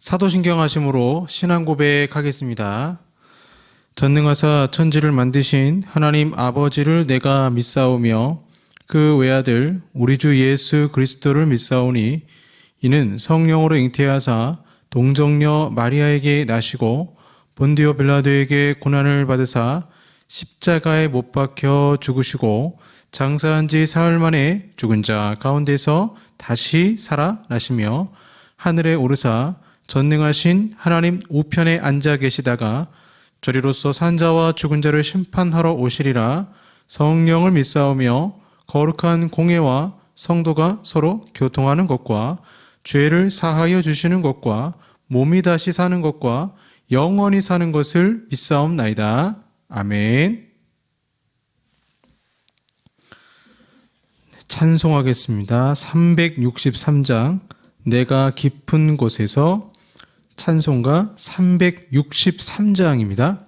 사도신경 하심으로 신앙 고백하겠습니다. 전능하사 천지를 만드신 하나님 아버지를 내가 믿사오며 그 외아들 우리 주 예수 그리스도를 믿사오니 이는 성령으로 잉태하사 동정녀 마리아에게 나시고 본디오 빌라도에게 고난을 받으사 십자가에 못 박혀 죽으시고 장사한 지 사흘 만에 죽은 자 가운데서 다시 살아나시며 하늘에 오르사 전능하신 하나님 우편에 앉아 계시다가 저리로서 산자와 죽은 자를 심판하러 오시리라. 성령을 믿사오며 거룩한 공예와 성도가 서로 교통하는 것과 죄를 사하여 주시는 것과 몸이 다시 사는 것과 영원히 사는 것을 믿사옵나이다. 아멘. 찬송하겠습니다. 363장 내가 깊은 곳에서 찬송가 363장입니다.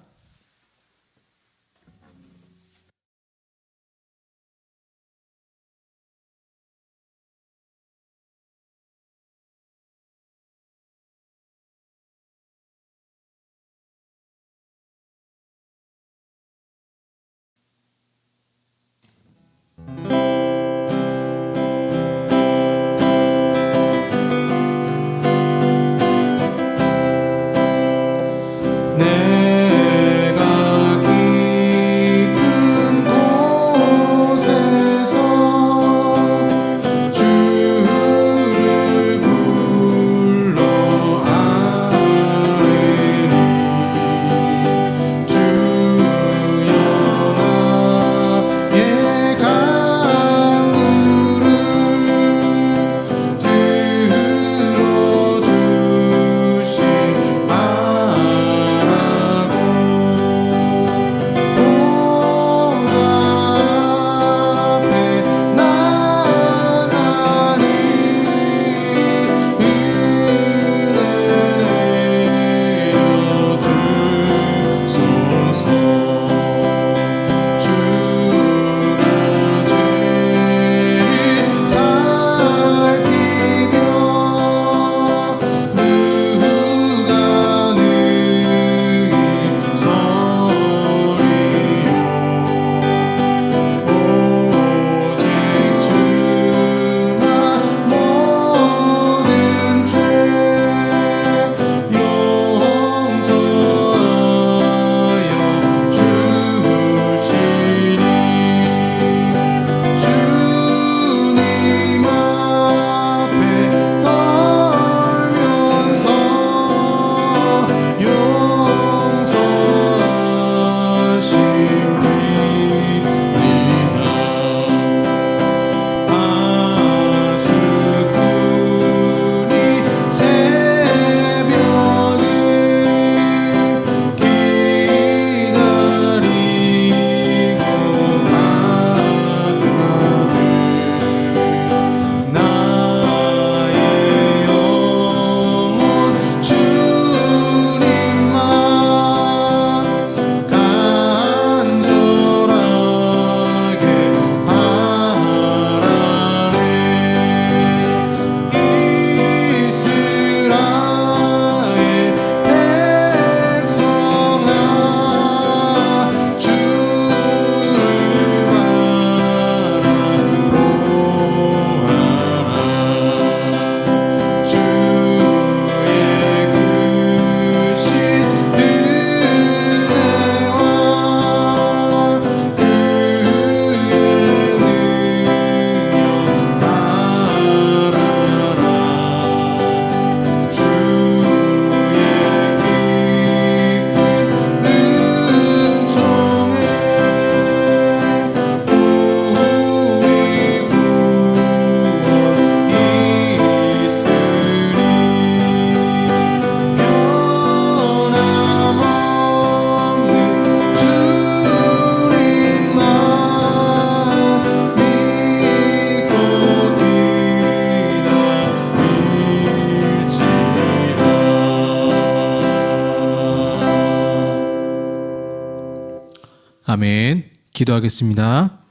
아멘. 기도하겠습니다.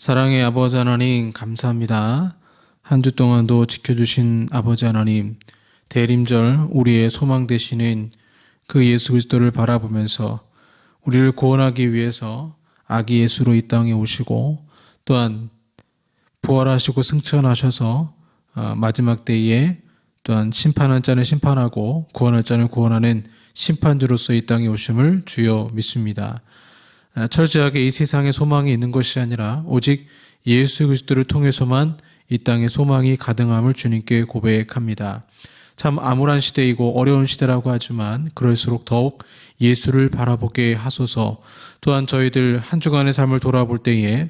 사랑의 아버지 하나님 감사합니다. 한 주 동안도 지켜주신 아버지 하나님, 대림절 우리의 소망 되시는 그 예수 그리스도를 바라보면서 우리를 구원하기 위해서 아기 예수로 이 땅에 오시고 또한 부활하시고 승천하셔서 마지막 때에 또한 심판한 자는 심판하고 구원할 자는 구원하는 심판주로서 이 땅에 오심을 주여 믿습니다. 철저하게 이 세상에 소망이 있는 것이 아니라 오직 예수 그리스도를 통해서만 이 땅에 소망이 가능함을 주님께 고백합니다. 참 암울한 시대이고 어려운 시대라고 하지만 그럴수록 더욱 예수를 바라보게 하소서. 또한 저희들 한 주간의 삶을 돌아볼 때에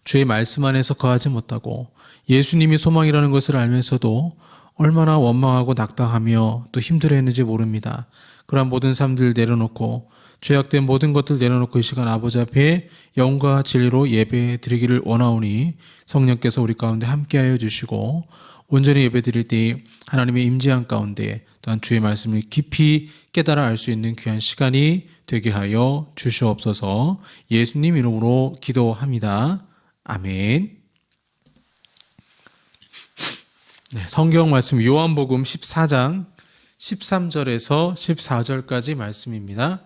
주의 말씀 안에서 거하지 못하고 예수님이 소망이라는 것을 알면서도 얼마나 원망하고 낙담하며 또 힘들어했는지 모릅니다. 그러한 모든 삶들 내려놓고 죄악된 모든 것들 내려놓고 이 시간 아버지 앞에 영과 진리로 예배 드리기를 원하오니 성령께서 우리 가운데 함께하여 주시고 온전히 예배 드릴 때 하나님의 임재한 가운데 또한 주의 말씀을 깊이 깨달아 알 수 있는 귀한 시간이 되게 하여 주시옵소서. 예수님 이름으로 기도합니다. 아멘. 네, 성경 말씀 요한복음 14장 13절에서 14절까지 말씀입니다.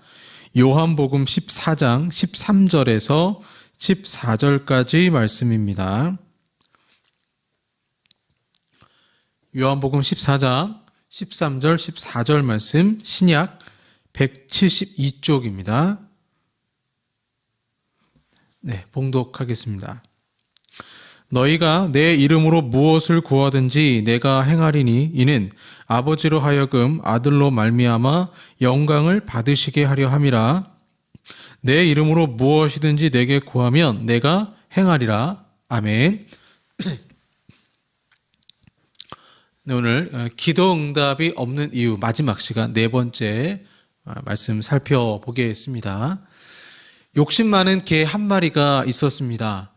요한복음 14장 13절에서 14절까지 말씀입니다. 요한복음 14장 13절 14절 말씀 신약 172쪽입니다. 네, 봉독하겠습니다. 너희가 내 이름으로 무엇을 구하든지 내가 행하리니 이는 아버지로 하여금 아들로 말미암아 영광을 받으시게 하려 함이라. 내 이름으로 무엇이든지 내게 구하면 내가 행하리라. 아멘. 네, 오늘 기도 응답이 없는 이유 마지막 시간 네 번째 말씀 살펴보겠습니다. 욕심 많은 개 한 마리가 있었습니다.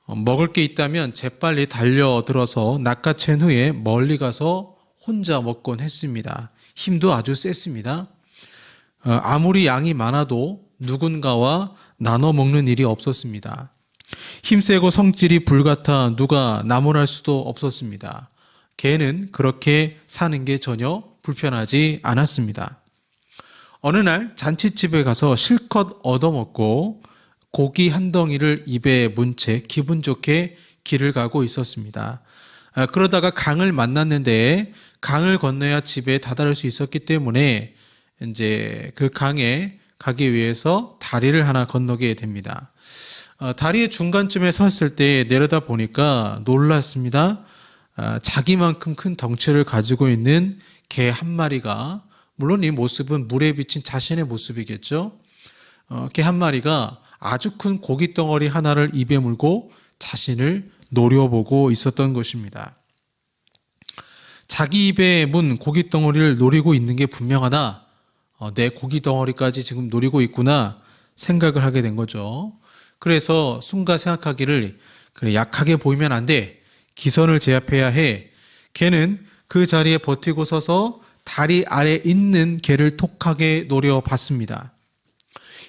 먹을 게 있다면 재빨리 달려들어서 낚아챈 후에 멀리 가서 혼자 먹곤 했습니다. 힘도 아주 셌습니다. 아무리 양이 많아도 누군가와 나눠 먹는 일이 없었습니다. 힘세고 성질이 불같아 누가 나무랄 수도 없었습니다. 개는 그렇게 사는 게 전혀 불편하지 않았습니다. 어느 날 잔치집에 가서 실컷 얻어먹고 고기 한 덩이를 입에 문 채 기분 좋게 길을 가고 있었습니다. 그러다가 강을 만났는데 강을 건너야 집에 다다를 수 있었기 때문에 이제 그 강에 가기 위해서 다리를 하나 건너게 됩니다. 다리의 중간쯤에 섰을 때 내려다 보니까 놀랐습니다. 자기만큼 큰 덩치를 가지고 있는 개 한 마리가, 물론 이 모습은 물에 비친 자신의 모습이겠죠. 개 한 마리가 아주 큰 고기 덩어리 하나를 입에 물고 자신을 노려보고 있었던 것입니다. 자기 입에 문 고기 덩어리를 노리고 있는 게 분명하다. 내 고기 덩어리까지 지금 노리고 있구나 생각을 하게 된 거죠. 그래서 순간 생각하기를 그래, 약하게 보이면 안 돼. 기선을 제압해야 해. 개는 그 자리에 버티고 서서 다리 아래 있는 개를 톡하게 노려봤습니다.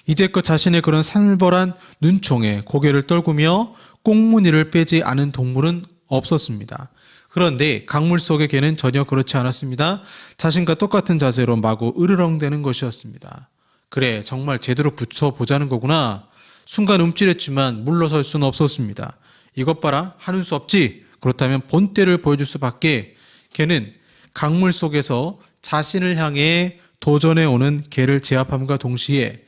이제껏 자신의 그런 살벌한 눈총에 고개를 떨구며 꽁무니를 빼지 않은 동물은 없었습니다. 그런데 강물 속의 개는 전혀 그렇지 않았습니다. 자신과 똑같은 자세로 마구 으르렁대는 것이었습니다. 그래, 정말 제대로 붙어보자는 거구나. 순간 움찔했지만 물러설 수는 없었습니다. 이것 봐라, 하는 수 없지. 그렇다면 본때를 보여줄 수밖에. 개는 강물 속에서 자신을 향해 도전해 오는 개를 제압함과 동시에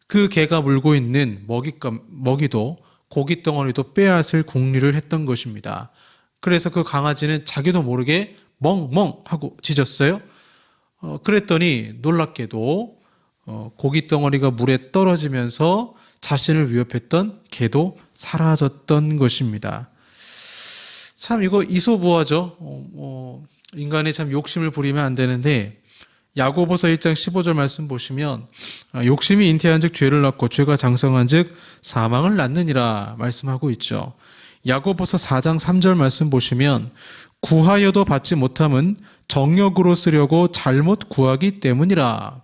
그 개가 물고 있는 먹이도 고기 덩어리도 빼앗을 궁리를 했던 것입니다. 그래서 그 강아지는 자기도 모르게 멍멍 하고 짖었어요. 그랬더니 놀랍게도 고기 덩어리가 물에 떨어지면서 자신을 위협했던 개도 사라졌던 것입니다. 참 이거 이소부화죠. 인간이 참 욕심을 부리면 안 되는데 야고보서 1장 15절 말씀 보시면 욕심이 잉태한 즉 죄를 낳고 죄가 장성한 즉 사망을 낳느니라 말씀하고 있죠. 야고보서 4장 3절 말씀 보시면 구하여도 받지 못함은 정욕으로 쓰려고 잘못 구하기 때문이라.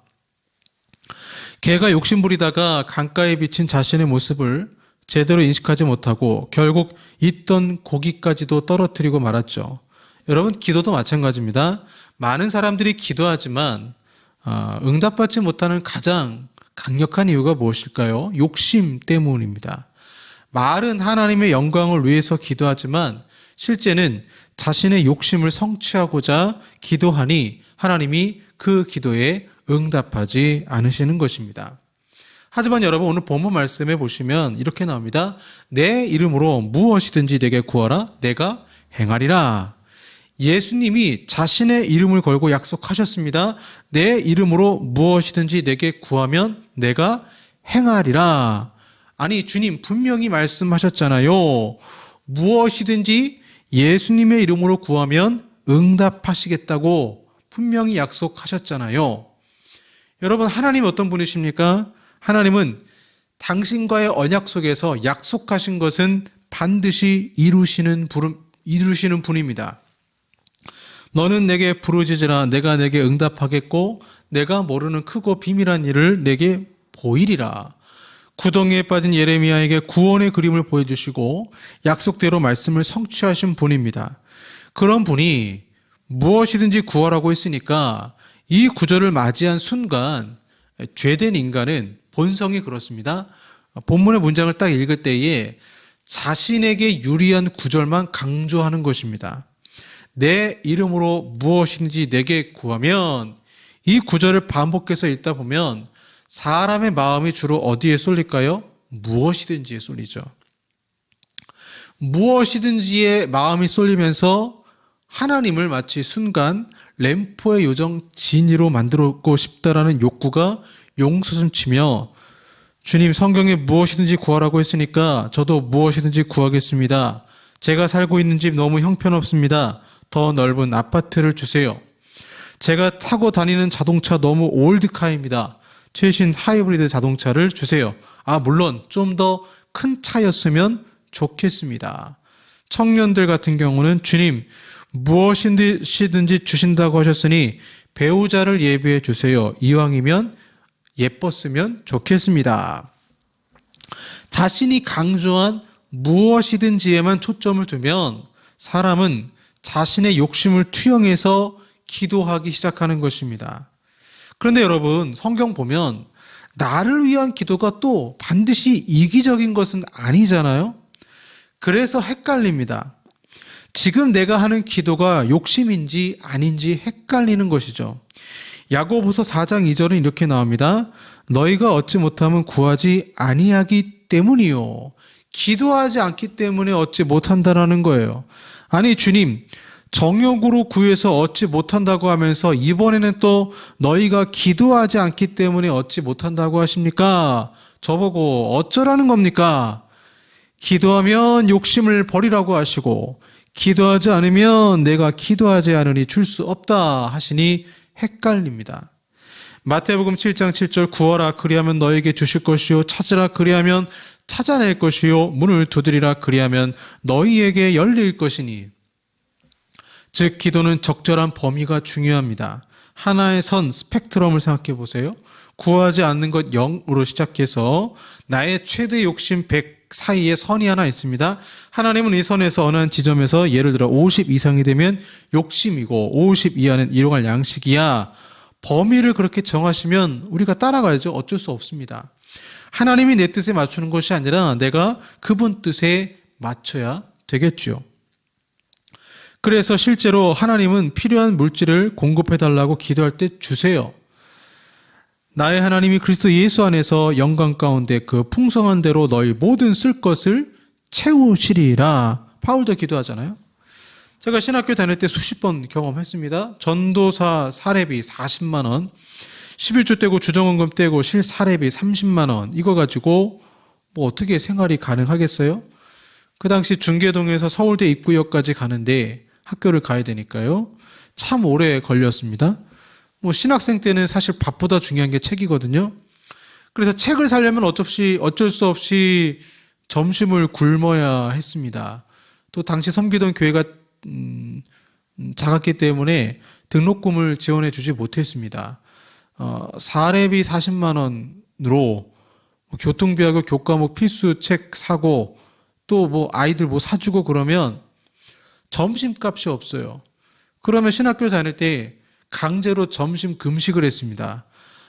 개가 욕심 부리다가 강가에 비친 자신의 모습을 제대로 인식하지 못하고 결국 있던 고기까지도 떨어뜨리고 말았죠. 여러분, 기도도 마찬가지입니다. 많은 사람들이 기도하지만 응답받지 못하는 가장 강력한 이유가 무엇일까요? 욕심 때문입니다. 말은 하나님의 영광을 위해서 기도하지만 실제는 자신의 욕심을 성취하고자 기도하니 하나님이 그 기도에 응답하지 않으시는 것입니다. 하지만 여러분, 오늘 본문 말씀에 보시면 이렇게 나옵니다. 내 이름으로 무엇이든지 내게 구하라 내가 행하리라. 예수님이 자신의 이름을 걸고 약속하셨습니다. 내 이름으로 무엇이든지 내게 구하면 내가 행하리라. 아니, 주님 분명히 말씀하셨잖아요. 무엇이든지 예수님의 이름으로 구하면 응답하시겠다고 분명히 약속하셨잖아요. 여러분, 하나님이 어떤 분이십니까? 하나님은 당신과의 언약 속에서 약속하신 것은 반드시 이루시는 분입니다. 너는 내게 부르짖으라 내가 내게 응답하겠고 내가 모르는 크고 비밀한 일을 내게 보이리라. 구덩이에 빠진 예레미야에게 구원의 그림을 보여주시고 약속대로 말씀을 성취하신 분입니다. 그런 분이 무엇이든지 구하라고 했으니까 이 구절을 맞이한 순간 죄된 인간은 본성이 그렇습니다. 본문의 문장을 딱 읽을 때에 자신에게 유리한 구절만 강조하는 것입니다. 내 이름으로 무엇이든지 내게 구하면, 이 구절을 반복해서 읽다 보면 사람의 마음이 주로 어디에 쏠릴까요? 무엇이든지에 쏠리죠. 무엇이든지에 마음이 쏠리면서 하나님을 마치 순간 램프의 요정 진이로 만들고 싶다라는 욕구가 용솟음치며, 주님 성경에 무엇이든지 구하라고 했으니까 저도 무엇이든지 구하겠습니다. 제가 살고 있는 집 너무 형편없습니다. 더 넓은 아파트를 주세요. 제가 타고 다니는 자동차 너무 올드카입니다. 최신 하이브리드 자동차를 주세요. 물론 좀 더 큰 차였으면 좋겠습니다. 청년들 같은 경우는 주님 무엇이든지 주신다고 하셨으니 배우자를 예비해 주세요. 이왕이면 예뻤으면 좋겠습니다. 자신이 강조한 무엇이든지에만 초점을 두면 사람은 자신의 욕심을 투영해서 기도하기 시작하는 것입니다. 그런데 여러분, 성경 보면 나를 위한 기도가 또 반드시 이기적인 것은 아니잖아요. 그래서 헷갈립니다. 지금 내가 하는 기도가 욕심인지 아닌지 헷갈리는 것이죠. 야고보서 4장 2절은 이렇게 나옵니다. 너희가 얻지 못하면 구하지 아니하기 때문이요. 기도하지 않기 때문에 얻지 못한다라는 거예요. 아니, 주님 정욕으로 구해서 얻지 못한다고 하면서 이번에는 또 너희가 기도하지 않기 때문에 얻지 못한다고 하십니까? 저보고 어쩌라는 겁니까? 기도하면 욕심을 버리라고 하시고 기도하지 않으면 내가 기도하지 않으니 줄 수 없다 하시니 헷갈립니다. 마태복음 7장 7절 구하라 그리하면 너에게 주실 것이요 찾으라 그리하면 찾아낼 것이요 문을 두드리라 그리하면 너희에게 열릴 것이니. 즉 기도는 적절한 범위가 중요합니다. 하나의 선 스펙트럼을 생각해 보세요. 구하지 않는 것 0으로 시작해서 나의 최대 욕심 100 사이에 선이 하나 있습니다. 하나님은 이 선에서 어느 한 지점에서 예를 들어 50 이상이 되면 욕심이고 50 이하는 일용할 양식이야. 범위를 그렇게 정하시면 우리가 따라가야죠. 어쩔 수 없습니다. 하나님이 내 뜻에 맞추는 것이 아니라 내가 그분 뜻에 맞춰야 되겠죠. 그래서 실제로 하나님은 필요한 물질을 공급해달라고 기도할 때 주세요. 나의 하나님이 그리스도 예수 안에서 영광 가운데 그 풍성한 대로 너희 모든 쓸 것을 채우시리라. 바울도 기도하잖아요. 제가 신학교 다닐 때 수십 번 경험했습니다. 전도사 사례비 40만 원, 11주 떼고 주정원금 떼고 실 사례비 30만 원, 이거 가지고 뭐 어떻게 생활이 가능하겠어요? 그 당시 중계동에서 서울대 입구역까지 가는데 학교를 가야 되니까요. 참 오래 걸렸습니다. 뭐 신학생 때는 사실 밥보다 중요한 게 책이거든요. 그래서 책을 사려면 어쩔 수 없이 점심을 굶어야 했습니다. 또 당시 섬기던 교회가 작았기 때문에 등록금을 지원해 주지 못했습니다. 사례비 40만 원으로 뭐 교통비하고 교과목 필수 책 사고 또 뭐 아이들 뭐 사주고 그러면 점심값이 없어요. 그러면 신학교 다닐 때 강제로 점심 금식을 했습니다.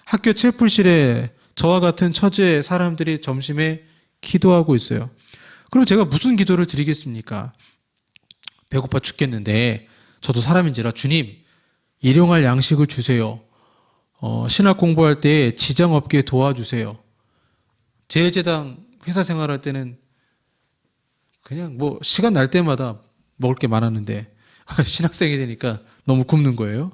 학교 채플실에 저와 같은 처지의 사람들이 점심에 기도하고 있어요. 그럼 제가 무슨 기도를 드리겠습니까? 배고파 죽겠는데 저도 사람인지라 주님 일용할 양식을 주세요. 신학 공부할 때 지장 없게 도와주세요. 제일제당 회사 생활할 때는 그냥 뭐 시간 날 때마다 먹을 게 많았는데 신학생이 되니까 너무 굶는 거예요.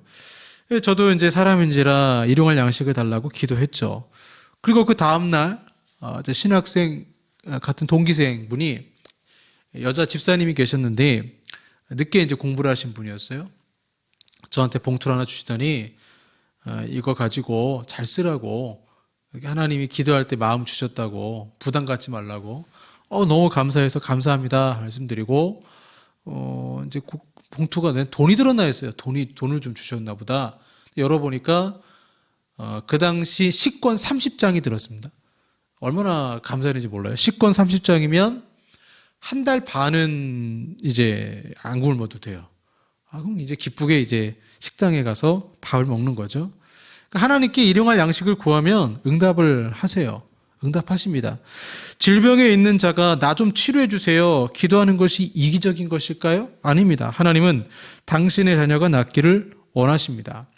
저도 이제 사람인지라 일용할 양식을 달라고 기도했죠. 그리고 그 다음날 신학생 같은 동기생 분이 여자 집사님이 계셨는데 늦게 이제 공부를 하신 분이었어요. 저한테 봉투를 하나 주시더니 이거 가지고 잘 쓰라고 하나님이 기도할 때 마음 주셨다고 부담 갖지 말라고 너무 감사해서 감사합니다 말씀드리고 이제 봉투가 돈이 들었나 했어요. 돈을 좀 주셨나 보다. 열어보니까 그 당시 식권 30장이 들었습니다. 얼마나 감사했는지 몰라요. 식권 30장이면 한 달 반은 이제 안 굶어도 돼요. 그럼 이제 기쁘게 이제 식당에 가서 밥을 먹는 거죠. 그러니까 하나님께 일용할 양식을 구하면 응답을 하세요. 응답하십니다. 질병에 있는 자가 나 좀 치료해 주세요. 기도하는 것이 이기적인 것일까요? 아닙니다. 하나님은 당신의 자녀가 낫기를 원하십니다.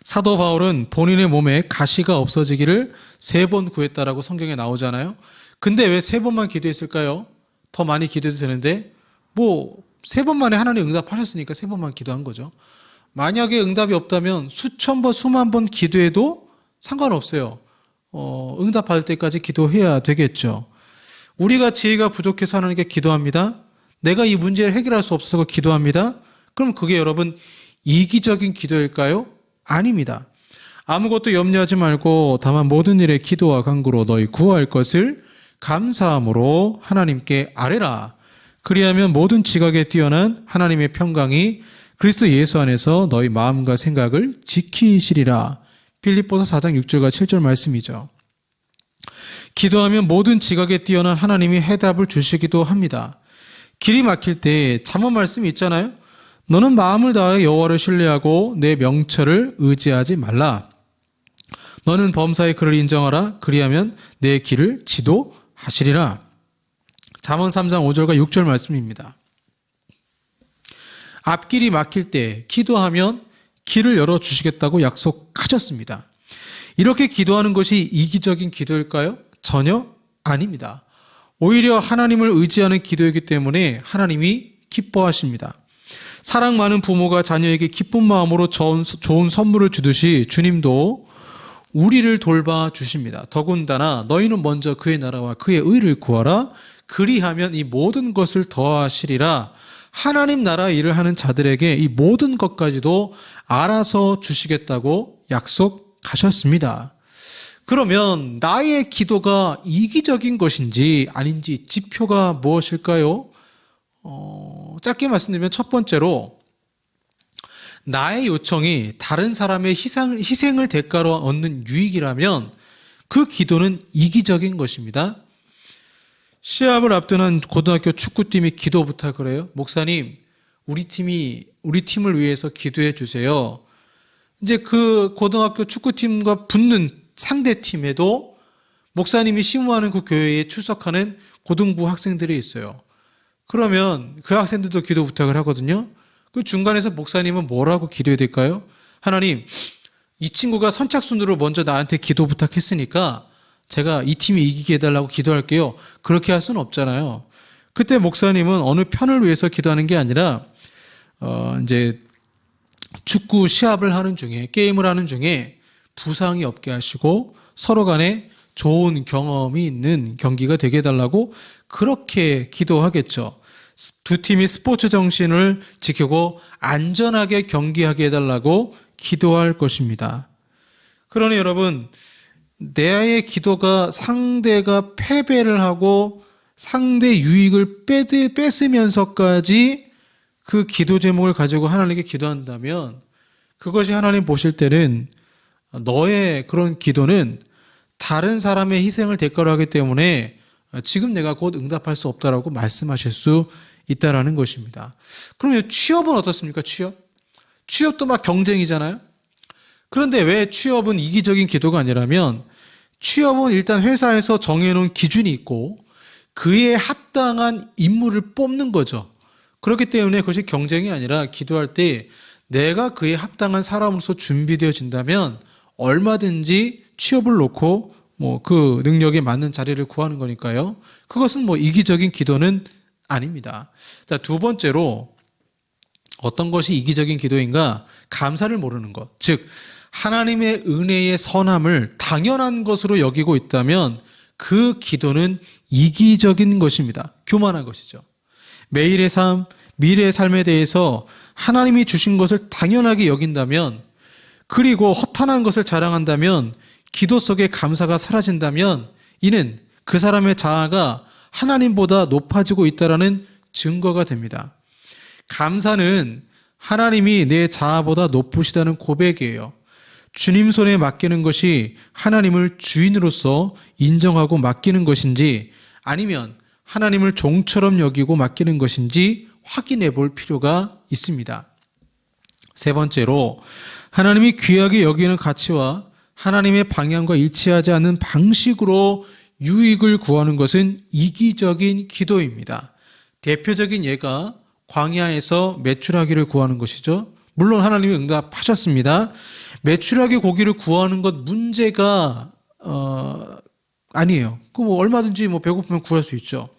사도 바울은 본인의 몸에 가시가 없어지기를 3번 구했다라고 성경에 나오잖아요. 근데 왜 3번만 기도했을까요? 더 많이 기도해도 되는데 3번 만에 하나님 응답하셨으니까 3번만 기도한 거죠. 만약에 응답이 없다면 수천 번, 수만 번 기도해도 상관없어요. 응답받을 때까지 기도해야 되겠죠. 우리가 지혜가 부족해서 하나님께 기도합니다. 내가 이 문제를 해결할 수 없어서 기도합니다. 그럼 그게 여러분 이기적인 기도일까요? 아닙니다. 아무것도 염려하지 말고 다만 모든 일에 기도와 간구로 너희 구할 것을 감사함으로 하나님께 아뢰라. 그리하면 모든 지각에 뛰어난 하나님의 평강이 그리스도 예수 안에서 너희 마음과 생각을 지키시리라. 빌립보서 4장 6절과 7절 말씀이죠. 기도하면 모든 지각에 뛰어난 하나님이 해답을 주시기도 합니다. 길이 막힐 때 잠언 말씀이 있잖아요. 너는 마음을 다하여 여호와를 신뢰하고 내 명철을 의지하지 말라. 너는 범사의 그를 인정하라. 그리하면 내 길을 지도하시리라. 잠언 3장 5절과 6절 말씀입니다. 앞길이 막힐 때 기도하면 길을 열어주시겠다고 약속하셨습니다. 이렇게 기도하는 것이 이기적인 기도일까요? 전혀 아닙니다. 오히려 하나님을 의지하는 기도이기 때문에 하나님이 기뻐하십니다. 사랑 많은 부모가 자녀에게 기쁜 마음으로 좋은 선물을 주듯이 주님도 우리를 돌봐주십니다. 더군다나 너희는 먼저 그의 나라와 그의 의를 구하라. 그리하면 이 모든 것을 더하시리라. 하나님 나라 일을 하는 자들에게 이 모든 것까지도 알아서 주시겠다고 약속하셨습니다. 그러면 나의 기도가 이기적인 것인지 아닌지 지표가 무엇일까요? 짧게 말씀드리면 첫 번째로 나의 요청이 다른 사람의 희생을 대가로 얻는 유익이라면 그 기도는 이기적인 것입니다. 시합을 앞둔 한 고등학교 축구팀이 기도 부탁을 해요. 목사님, 우리 팀을 위해서 기도해 주세요. 이제 그 고등학교 축구팀과 붙는 상대팀에도 목사님이 심우하는 그 교회에 출석하는 고등부 학생들이 있어요. 그러면 그 학생들도 기도 부탁을 하거든요. 그 중간에서 목사님은 뭐라고 기도해야 될까요? 하나님, 이 친구가 선착순으로 먼저 나한테 기도 부탁했으니까 제가 이 팀이 이기게 해달라고 기도할게요. 그렇게 할 수는 없잖아요. 그때 목사님은 어느 편을 위해서 기도하는 게 아니라 이제 축구 시합을 하는 중에 게임을 하는 중에 부상이 없게 하시고 서로 간에 좋은 경험이 있는 경기가 되게 해달라고 그렇게 기도하겠죠. 두 팀이 스포츠 정신을 지키고 안전하게 경기하게 해달라고 기도할 것입니다. 그러니 여러분, 내의 기도가 상대가 패배를 하고 상대 유익을 뺏으면서까지 그 기도 제목을 가지고 하나님께 기도한다면 그것이 하나님 보실 때는 너의 그런 기도는 다른 사람의 희생을 대가로 하기 때문에 지금 내가 곧 응답할 수 없다라고 말씀하실 수 있다라는 것입니다. 그러면 취업은 어떻습니까? 취업도 막 경쟁이잖아요. 그런데 왜 취업은 이기적인 기도가 아니라면 취업은 일단 회사에서 정해놓은 기준이 있고 그에 합당한 인물을 뽑는 거죠. 그렇기 때문에 그것이 경쟁이 아니라 기도할 때 내가 그에 합당한 사람으로서 준비되어진다면 얼마든지 취업을 놓고 그 능력에 맞는 자리를 구하는 거니까요. 그것은 이기적인 기도는 아닙니다. 자, 두 번째로 어떤 것이 이기적인 기도인가? 감사를 모르는 것. 즉, 하나님의 은혜의 선함을 당연한 것으로 여기고 있다면 그 기도는 이기적인 것입니다. 교만한 것이죠. 매일의 삶, 미래의 삶에 대해서 하나님이 주신 것을 당연하게 여긴다면, 그리고 허탄한 것을 자랑한다면, 기도 속에 감사가 사라진다면 이는 그 사람의 자아가 하나님보다 높아지고 있다는 증거가 됩니다. 감사는 하나님이 내 자아보다 높으시다는 고백이에요. 주님 손에 맡기는 것이 하나님을 주인으로서 인정하고 맡기는 것인지 아니면 하나님을 종처럼 여기고 맡기는 것인지 확인해 볼 필요가 있습니다. 세 번째로 하나님이 귀하게 여기는 가치와 하나님의 방향과 일치하지 않는 방식으로 유익을 구하는 것은 이기적인 기도입니다. 대표적인 예가 광야에서 메추라기를 구하는 것이죠. 물론 하나님이 응답하셨습니다. 메추라기 고기를 구하는 것 문제가 아니에요. 얼마든지 배고프면 구할 수 있죠.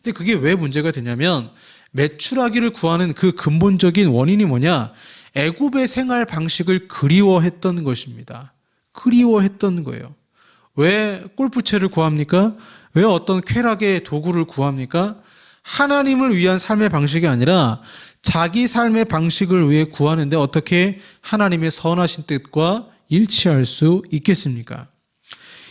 근데 그게 왜 문제가 되냐면 메추라기를 구하는 그 근본적인 원인이 뭐냐? 애굽의 생활 방식을 그리워했던 것입니다. 그리워했던 거예요. 왜 골프채를 구합니까? 왜 어떤 쾌락의 도구를 구합니까? 하나님을 위한 삶의 방식이 아니라 자기 삶의 방식을 위해 구하는데 어떻게 하나님의 선하신 뜻과 일치할 수 있겠습니까?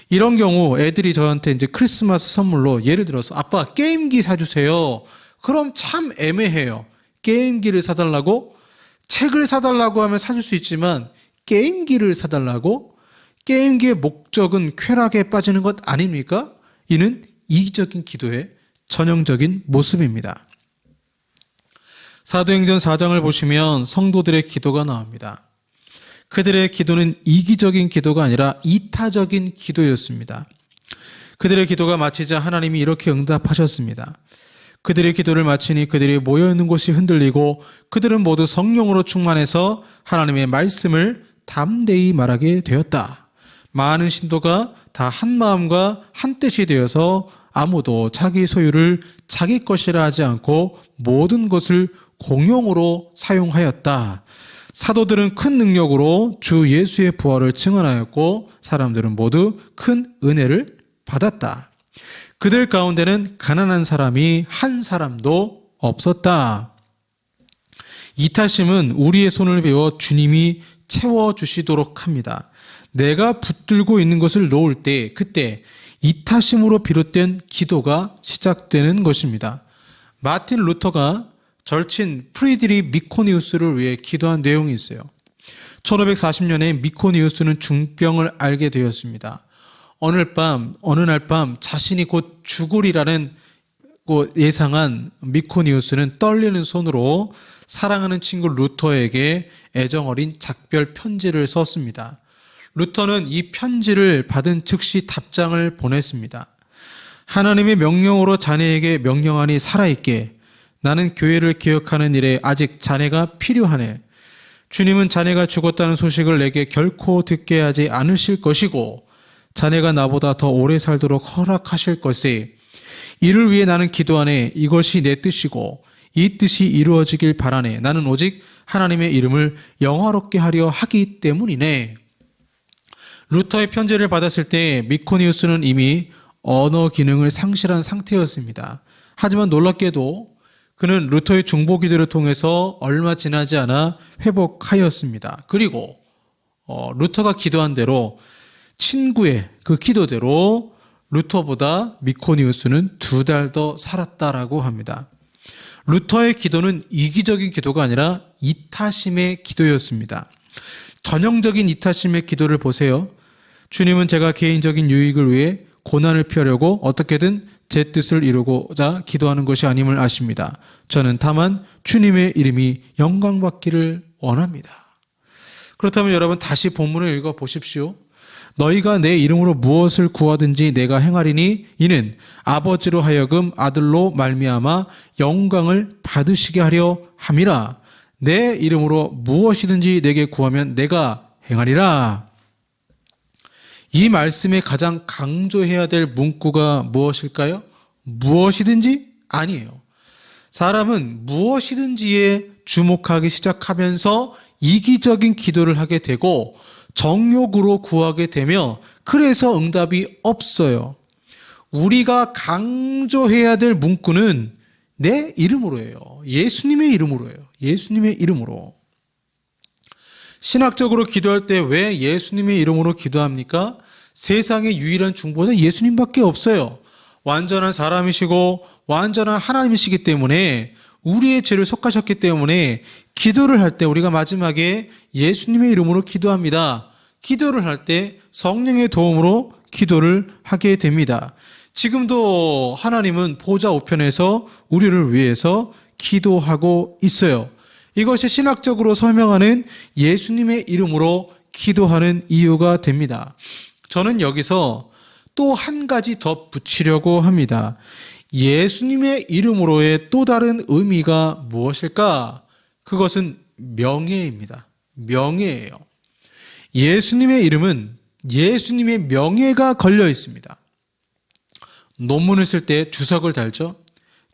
이런 경우 애들이 저한테 이제 크리스마스 선물로 예를 들어서 아빠 게임기 사주세요. 그럼 참 애매해요. 게임기를 사달라고? 책을 사달라고 하면 사줄 수 있지만 게임기를 사달라고? 게임기의 목적은 쾌락에 빠지는 것 아닙니까? 이는 이기적인 기도의 전형적인 모습입니다. 사도행전 4장을 보시면 성도들의 기도가 나옵니다. 그들의 기도는 이기적인 기도가 아니라 이타적인 기도였습니다. 그들의 기도가 마치자 하나님이 이렇게 응답하셨습니다. 그들의 기도를 마치니 그들이 모여있는 곳이 흔들리고 그들은 모두 성령으로 충만해서 하나님의 말씀을 담대히 말하게 되었다. 많은 신도가 다 한 마음과 한 뜻이 되어서 아무도 자기 소유를 자기 것이라 하지 않고 모든 것을 공용으로 사용하였다. 사도들은 큰 능력으로 주 예수의 부활을 증언하였고 사람들은 모두 큰 은혜를 받았다. 그들 가운데는 가난한 사람이 한 사람도 없었다. 이타심은 우리의 손을 베어 주님이 채워주시도록 합니다. 내가 붙들고 있는 것을 놓을 때 그때 이타심으로 비롯된 기도가 시작되는 것입니다. 마틴 루터가 절친 프리드리 미코니우스를 위해 기도한 내용이 있어요. 1540년에 미코니우스는 중병을 앓게 되었습니다. 어느 날 밤 자신이 곧 죽으리라는 예상한 미코니우스는 떨리는 손으로 사랑하는 친구 루터에게 애정어린 작별 편지를 썼습니다. 루터는 이 편지를 받은 즉시 답장을 보냈습니다. 하나님의 명령으로 자네에게 명령하니 살아있게. 나는 교회를 기억하는 일에 아직 자네가 필요하네. 주님은 자네가 죽었다는 소식을 내게 결코 듣게 하지 않으실 것이고 자네가 나보다 더 오래 살도록 허락하실 것에 이를 위해 나는 기도하네. 이것이 내 뜻이고 이 뜻이 이루어지길 바라네. 나는 오직 하나님의 이름을 영화롭게 하려 하기 때문이네. 루터의 편지를 받았을 때 미코니우스는 이미 언어 기능을 상실한 상태였습니다. 하지만 놀랍게도 그는 루터의 중보기도를 통해서 얼마 지나지 않아 회복하였습니다. 그리고 루터가 기도한 대로 친구의 그 기도대로 루터보다 미코니우스는 2달 더 살았다라고 합니다. 루터의 기도는 이기적인 기도가 아니라 이타심의 기도였습니다. 전형적인 이타심의 기도를 보세요. 주님은 제가 개인적인 유익을 위해 고난을 피하려고 어떻게든 제 뜻을 이루고자 기도하는 것이 아님을 아십니다. 저는 다만 주님의 이름이 영광받기를 원합니다. 그렇다면 여러분 다시 본문을 읽어 보십시오. 너희가 내 이름으로 무엇을 구하든지 내가 행하리니 이는 아버지로 하여금 아들로 말미암아 영광을 받으시게 하려 함이라. 내 이름으로 무엇이든지 내게 구하면 내가 행하리라. 이 말씀에 가장 강조해야 될 문구가 무엇일까요? 무엇이든지 아니에요. 사람은 무엇이든지에 주목하기 시작하면서 이기적인 기도를 하게 되고 정욕으로 구하게 되며 그래서 응답이 없어요. 우리가 강조해야 될 문구는 내 이름으로예요. 예수님의 이름으로예요. 예수님의 이름으로. 신학적으로 기도할 때 왜 예수님의 이름으로 기도합니까? 세상의 유일한 중보자 예수님밖에 없어요. 완전한 사람이시고 완전한 하나님이시기 때문에 우리의 죄를 속하셨기 때문에 기도를 할 때 우리가 마지막에 예수님의 이름으로 기도합니다. 기도를 할 때 성령의 도움으로 기도를 하게 됩니다. 지금도 하나님은 보좌 우편에서 우리를 위해서 기도하고 있어요. 이것이 신학적으로 설명하는 예수님의 이름으로 기도하는 이유가 됩니다. 저는 여기서 또 한 가지 더 붙이려고 합니다. 예수님의 이름으로의 또 다른 의미가 무엇일까? 그것은 명예입니다. 명예예요. 예수님의 이름은 예수님의 명예가 걸려 있습니다. 논문을 쓸 때 주석을 달죠.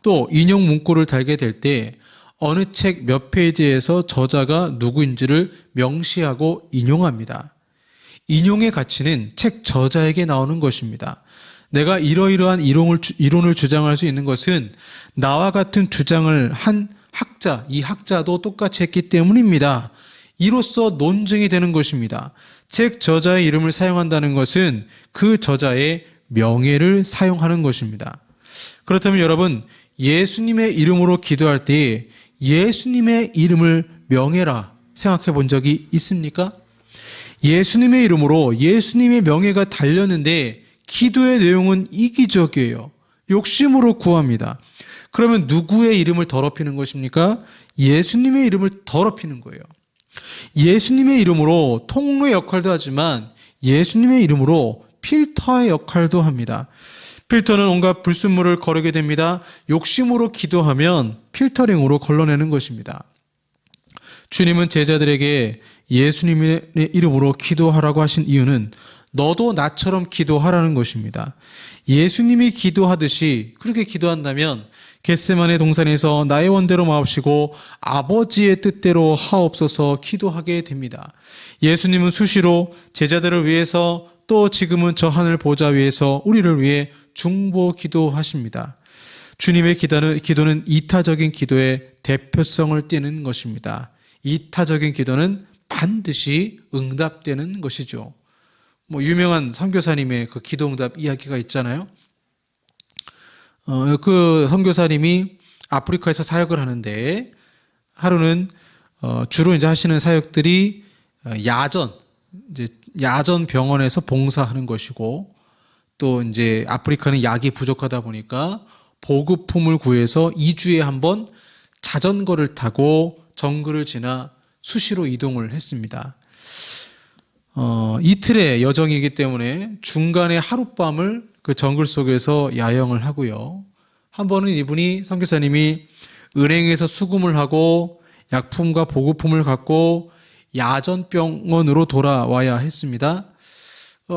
또 인용 문구를 달게 될 때 어느 책 몇 페이지에서 저자가 누구인지를 명시하고 인용합니다. 인용의 가치는 책 저자에게 나오는 것입니다. 내가 이러이러한 이론을 주장할 수 있는 것은 나와 같은 주장을 한 학자, 이 학자도 똑같이 했기 때문입니다. 이로써 논증이 되는 것입니다. 책 저자의 이름을 사용한다는 것은 그 저자의 명예를 사용하는 것입니다. 그렇다면 여러분, 예수님의 이름으로 기도할 때 예수님의 이름을 명예라 생각해 본 적이 있습니까? 예수님의 이름으로 예수님의 명예가 달렸는데 기도의 내용은 이기적이에요. 욕심으로 구합니다. 그러면 누구의 이름을 더럽히는 것입니까? 예수님의 이름을 더럽히는 거예요. 예수님의 이름으로 통로의 역할도 하지만 예수님의 이름으로 필터의 역할도 합니다. 필터는 온갖 불순물을 거르게 됩니다. 욕심으로 기도하면 필터링으로 걸러내는 것입니다. 주님은 제자들에게 예수님의 이름으로 기도하라고 하신 이유는 너도 나처럼 기도하라는 것입니다. 예수님이 기도하듯이 그렇게 기도한다면 겟세마네 동산에서 나의 원대로 마옵시고 아버지의 뜻대로 하옵소서 기도하게 됩니다. 예수님은 수시로 제자들을 위해서 또 지금은 저 하늘 보좌 위에서 우리를 위해 중보 기도하십니다. 주님의 기도는 이타적인 기도의 대표성을 띠는 것입니다. 이타적인 기도는 반드시 응답되는 것이죠. 유명한 선교사님의 그 기도응답 이야기가 있잖아요. 그 선교사님이 아프리카에서 사역을 하는데 하루는 주로 이제 하시는 사역들이 야전 병원에서 봉사하는 것이고 또 이제 아프리카는 약이 부족하다 보니까 보급품을 구해서 2주에 한 번 자전거를 타고 정글을 지나 수시로 이동을 했습니다. 이틀의 여정이기 때문에 중간에 하룻밤을 그 정글 속에서 야영을 하고요. 한 번은 이분이 선교사님이 은행에서 수금을 하고 약품과 보급품을 갖고 야전병원으로 돌아와야 했습니다.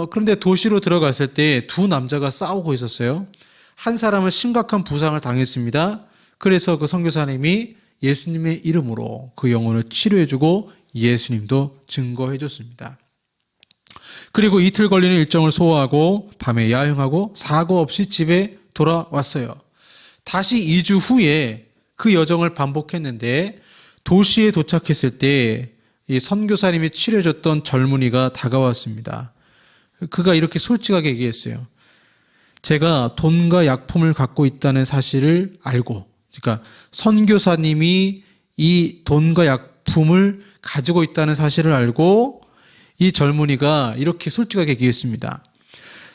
그런데 도시로 들어갔을 때 두 남자가 싸우고 있었어요. 한 사람은 심각한 부상을 당했습니다. 그래서 그 선교사님이 예수님의 이름으로 그 영혼을 치료해주고 예수님도 증거해줬습니다. 그리고 이틀 걸리는 일정을 소화하고 밤에 야영하고 사고 없이 집에 돌아왔어요. 다시 2주 후에 그 여정을 반복했는데 도시에 도착했을 때 이 선교사님이 치료해줬던 젊은이가 다가왔습니다. 그가 이렇게 솔직하게 얘기했어요. 제가 돈과 약품을 갖고 있다는 사실을 알고, 그러니까 선교사님이 이 돈과 약품을 가지고 있다는 사실을 알고 이 젊은이가 이렇게 솔직하게 얘기했습니다.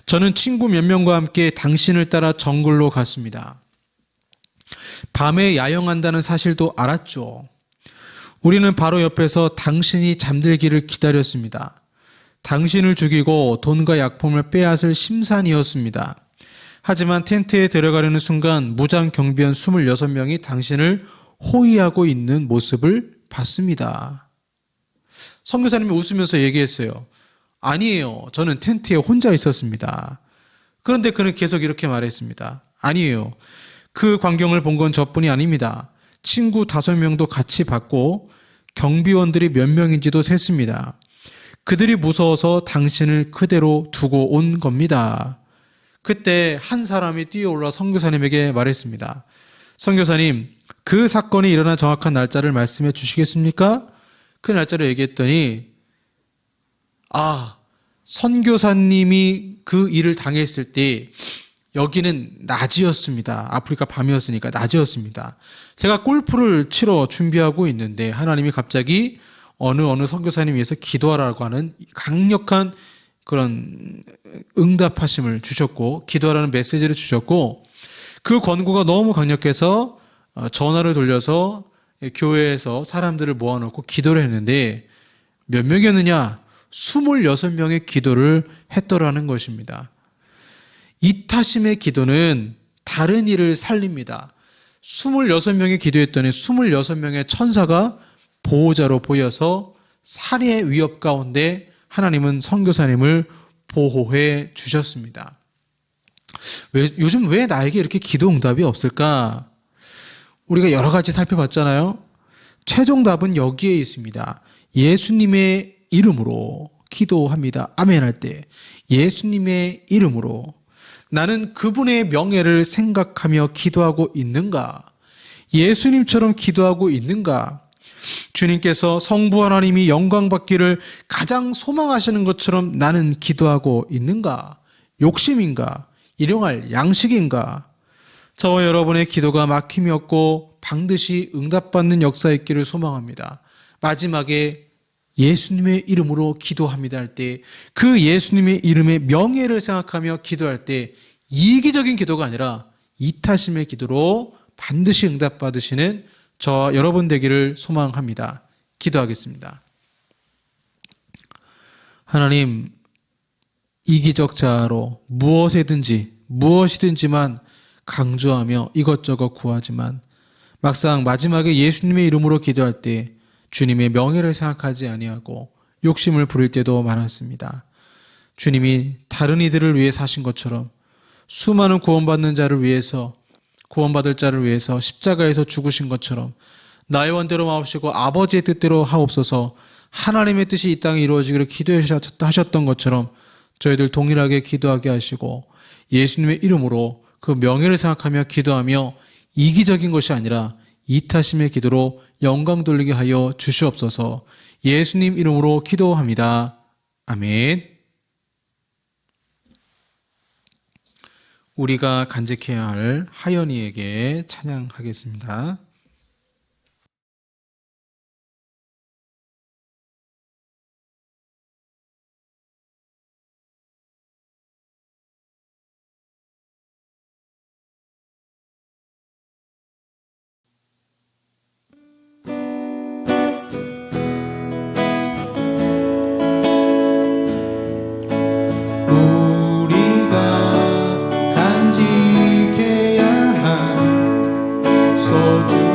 저는 친구 몇 명과 함께 당신을 따라 정글로 갔습니다. 밤에 야영한다는 사실도 알았죠. 우리는 바로 옆에서 당신이 잠들기를 기다렸습니다. 당신을 죽이고 돈과 약품을 빼앗을 심산이었습니다. 하지만 텐트에 들어가려는 순간 무장 경비원 26명이 당신을 호위하고 있는 모습을 봤습니다. 선교사님이 웃으면서 얘기했어요. 아니에요. 저는 텐트에 혼자 있었습니다. 그런데 그는 계속 이렇게 말했습니다. 아니에요. 그 광경을 본 건 저뿐이 아닙니다. 친구 5명도 같이 봤고 경비원들이 몇 명인지도 셌습니다. 그들이 무서워서 당신을 그대로 두고 온 겁니다. 그때 한 사람이 뛰어올라 선교사님에게 말했습니다. 선교사님, 그 사건이 일어난 정확한 날짜를 말씀해 주시겠습니까? 그 날짜를 얘기했더니 선교사님이 그 일을 당했을 때 여기는 낮이었습니다. 아프리카 밤이었으니까 낮이었습니다. 제가 골프를 치러 준비하고 있는데 하나님이 갑자기 어느 선교사님 위해서 기도하라고 하는 강력한 그런 응답하심을 주셨고 기도하라는 메시지를 주셨고 그 권고가 너무 강력해서 전화를 돌려서 교회에서 사람들을 모아놓고 기도를 했는데 몇 명이었느냐? 26명의 기도를 했더라는 것입니다. 이타심의 기도는 다른 일을 살립니다. 26명이 기도했더니 26명의 천사가 보호자로 보여서 살해의 위협 가운데 하나님은 선교사님을 보호해 주셨습니다. 요즘 왜 나에게 이렇게 기도 응답이 없을까? 우리가 여러 가지 살펴봤잖아요. 최종 답은 여기에 있습니다. 예수님의 이름으로 기도합니다. 아멘 할 때 예수님의 이름으로 나는 그분의 명예를 생각하며 기도하고 있는가? 예수님처럼 기도하고 있는가? 주님께서 성부 하나님이 영광 받기를 가장 소망하시는 것처럼 나는 기도하고 있는가? 욕심인가? 일용할 양식인가? 저와 여러분의 기도가 막힘이 없고 반드시 응답받는 역사 있기를 소망합니다. 마지막에 예수님의 이름으로 기도합니다 할 때 그 예수님의 이름의 명예를 생각하며 기도할 때 이기적인 기도가 아니라 이타심의 기도로 반드시 응답받으시는 저와 여러분 되기를 소망합니다. 기도하겠습니다. 하나님, 이기적 자로 무엇이든지만 강조하며 이것저것 구하지만 막상 마지막에 예수님의 이름으로 기도할 때 주님의 명예를 생각하지 아니하고 욕심을 부릴 때도 많았습니다. 주님이 다른 이들을 위해 사신 것처럼 수많은 구원받을 자를 위해서 십자가에서 죽으신 것처럼 나의 원대로 마옵시고 아버지의 뜻대로 하옵소서 하나님의 뜻이 이 땅에 이루어지기를 기도하셨던 것처럼 저희들 동일하게 기도하게 하시고 예수님의 이름으로 그 명예를 생각하며 기도하며 이기적인 것이 아니라 이타심의 기도로 영광 돌리게 하여 주시옵소서. 예수님 이름으로 기도합니다. 아멘. 우리가 간직해야 할 하연이에게 찬양하겠습니다. 우리가 간직해야 할 소중한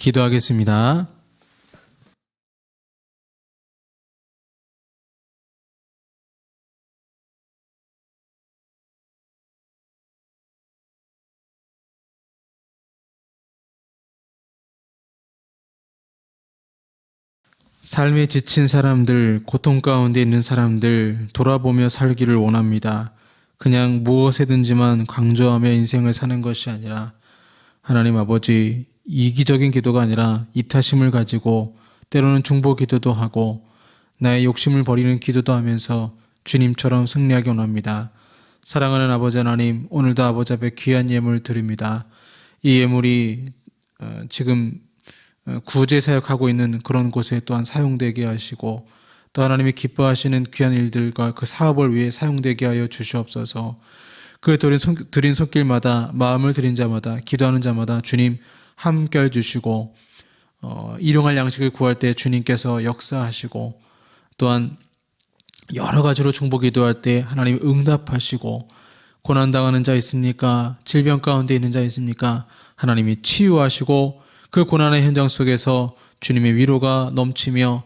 기도하겠습니다. 삶에 지친 사람들, 고통 가운데 있는 사람들 돌아보며 살기를 원합니다. 그냥 무엇에든지만 강조하며 인생을 사는 것이 아니라 하나님 아버지, 이기적인 기도가 아니라 이타심을 가지고 때로는 중보 기도도 하고 나의 욕심을 버리는 기도도 하면서 주님처럼 승리하기 원합니다. 사랑하는 아버지 하나님, 오늘도 아버지 앞에 귀한 예물 드립니다. 이 예물이 지금 구제 사역하고 있는 그런 곳에 또한 사용되게 하시고 또 하나님이 기뻐하시는 귀한 일들과 그 사업을 위해 사용되게 하여 주시옵소서. 그 드린 손길마다 마음을 드린 자마다 기도하는 자마다 주님 함께 해주시고 일용할 양식을 구할 때 주님께서 역사하시고 또한 여러 가지로 중보 기도할 때 하나님 응답하시고 고난당하는 자 있습니까? 질병 가운데 있는 자 있습니까? 하나님이 치유하시고 그 고난의 현장 속에서 주님의 위로가 넘치며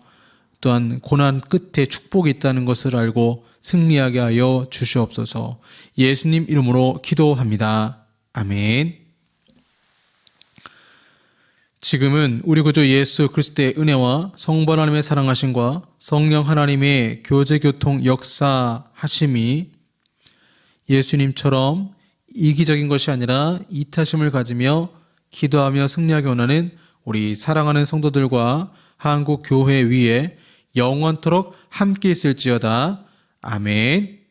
또한 고난 끝에 축복이 있다는 것을 알고 승리하게 하여 주시옵소서. 예수님 이름으로 기도합니다. 아멘. 지금은 우리 구주 예수 그리스도의 은혜와 성부 하나님의 사랑하심과 성령 하나님의 교제교통 역사하심이 예수님처럼 이기적인 것이 아니라 이타심을 가지며 기도하며 승리하기 원하는 우리 사랑하는 성도들과 한국 교회 위에 영원토록 함께 있을지어다. 아멘.